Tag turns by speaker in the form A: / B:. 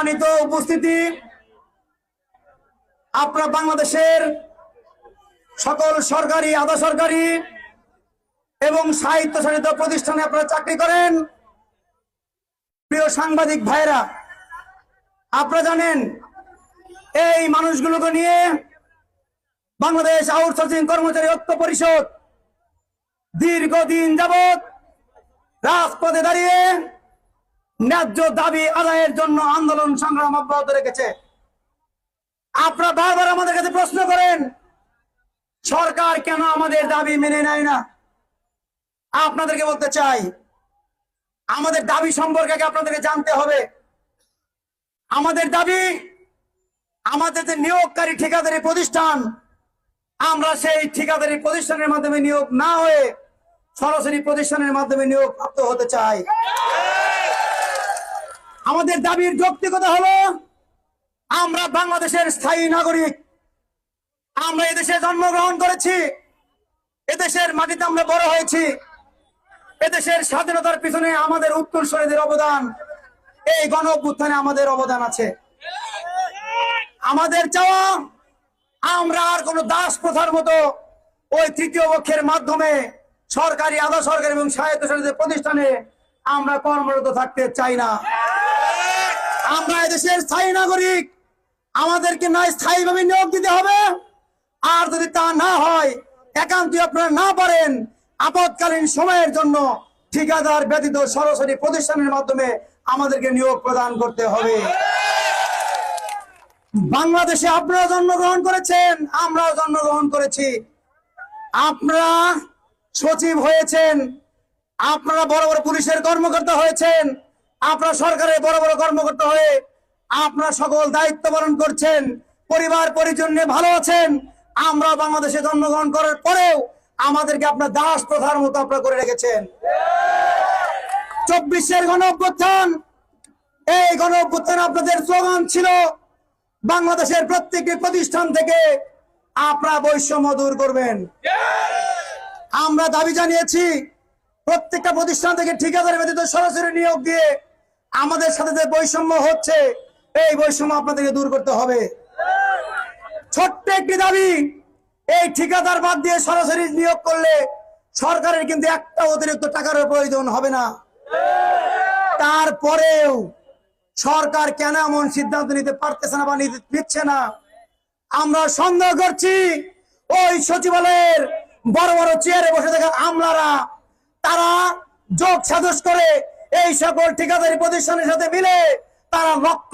A: সম্মানিত উপস্থিতি, আপনারা বাংলাদেশের সকল সরকারি, আধা সরকারি এবং স্বায়ত্তশাসিত প্রতিষ্ঠানে আপনারা চাকরি করেন। প্রিয় সাংবাদিক ভাইরা, আপনারা জানেন এই মানুষগুলোকে নিয়ে বাংলাদেশ আউটসোর্সিং কর্মচারী ঐক্য পরিষদ দীর্ঘদিন যাবৎ রাজপথে দাঁড়িয়ে ন্যায্য দাবি আদায়ের জন্য আন্দোলন সংগ্রাম অব্যাহত রেখেছে। আপনারা বারবার আমাদের কাছে প্রশ্ন করেন, সরকার কেন আমাদের দাবি মেনে নেয় না? আপনাদেরকে বলতে চাই, আমাদের দাবি সম্পর্কে আপনাদেরকে জানতে হবে। আমাদের দাবি, আমাদের যে নিয়োগকারী ঠিকাদারি প্রতিষ্ঠান, আমরা সেই ঠিকাদারি প্রতিষ্ঠানের মাধ্যমে নিয়োগ না হয়ে সরাসরি প্রতিষ্ঠানের মাধ্যমে নিয়োগ প্রাপ্ত হতে চাই। আমাদের দাবির যৌক্তিকতা হলো, আমরা বাংলাদেশের স্থায়ী নাগরিক, আমরা এদেশে জন্মগ্রহণ করেছি, এদেশের মাটিতে আমরা বড় হয়েছি, এদেশের স্বাধীনতার পিছনে আমাদের উত্তরসূরিদের অবদান, এই গণ অভ্যুত্থানে আমাদের অবদান আছে। আমাদের চাওয়া, আমরা আর কোন দাস প্রথার মতো ওই তৃতীয় পক্ষের মাধ্যমে সরকারি, আধা সরকারি এবং স্বায়ত্তশাসিত প্রতিষ্ঠানে আমরা কর্মরত থাকতে চাই না। আমরা এদেশের স্থায়ী নাগরিক, আমাদেরকে না স্থায়ীভাবে নিয়োগ দিতে হবে, আর যদি তা না হয়, একান্তই আপনারা না পারেন, আপৎকালীন সময়ের জন্য ঠিকাদার ব্যতীত সরাসরি প্রতিষ্ঠানের মাধ্যমে আমাদেরকে নিয়োগ প্রদান করতে হবে। বাংলাদেশে আপনারা জন্মগ্রহণ করেছেন, আমরাও জন্মগ্রহণ করেছি। আপনারা সচিব হয়েছেন, আপনারা বড় বড় পুলিশের কর্মকর্তা হয়েছেন, আপনারা সরকারের বড় বড় কর্মকর্তা হয়ে আপনারা সকল দায়িত্ব পালন করছেন, পরিবার পরিজন নিয়ে ভালো আছেন। আমরা বাংলাদেশে জন্মগ্রহণ করার পরেও আমাদেরকে আপনার দাস প্রথার মতো আপনারা করে রেখেছেন। 24-এর গণ অভ্যুত্থান, এই গণ অভ্যুত্থান আপনাদের স্লোগান ছিল, বাংলাদেশের প্রত্যেকটি প্রতিষ্ঠান থেকে আপনারা বৈষম্য দূর করবেন। আমরা দাবি জানিয়েছি, প্রত্যেকটা প্রতিষ্ঠান থেকে ঠিকাদার ব্যতীত সরাসরি নিয়োগ দিয়ে আমাদের সাথে যে বৈষম্য হচ্ছে, এই বৈষম্য আপনাদেরকে দূর করতে হবে। ছোট্ট একটি দাবি, এই ঠিকাদার বাদ দিয়ে সরাসরি নিয়োগ করলে সরকারের কিন্তু একটা অতিরিক্ত টাকার প্রয়োজন হবে না। তারপরেও সরকার কেন এমন সিদ্ধান্ত নিতে পারতেছে না বা নিচ্ছে না, আমরা সন্দেহ করছি ওই সচিবালয়ের বড় বড় চেয়ারে বসে থাকা আমলারা, তারা যোগ সাজস করে এই সকল ঠিকাদারি প্রতিষ্ঠানের সাথে মিলে তারা লক্ষ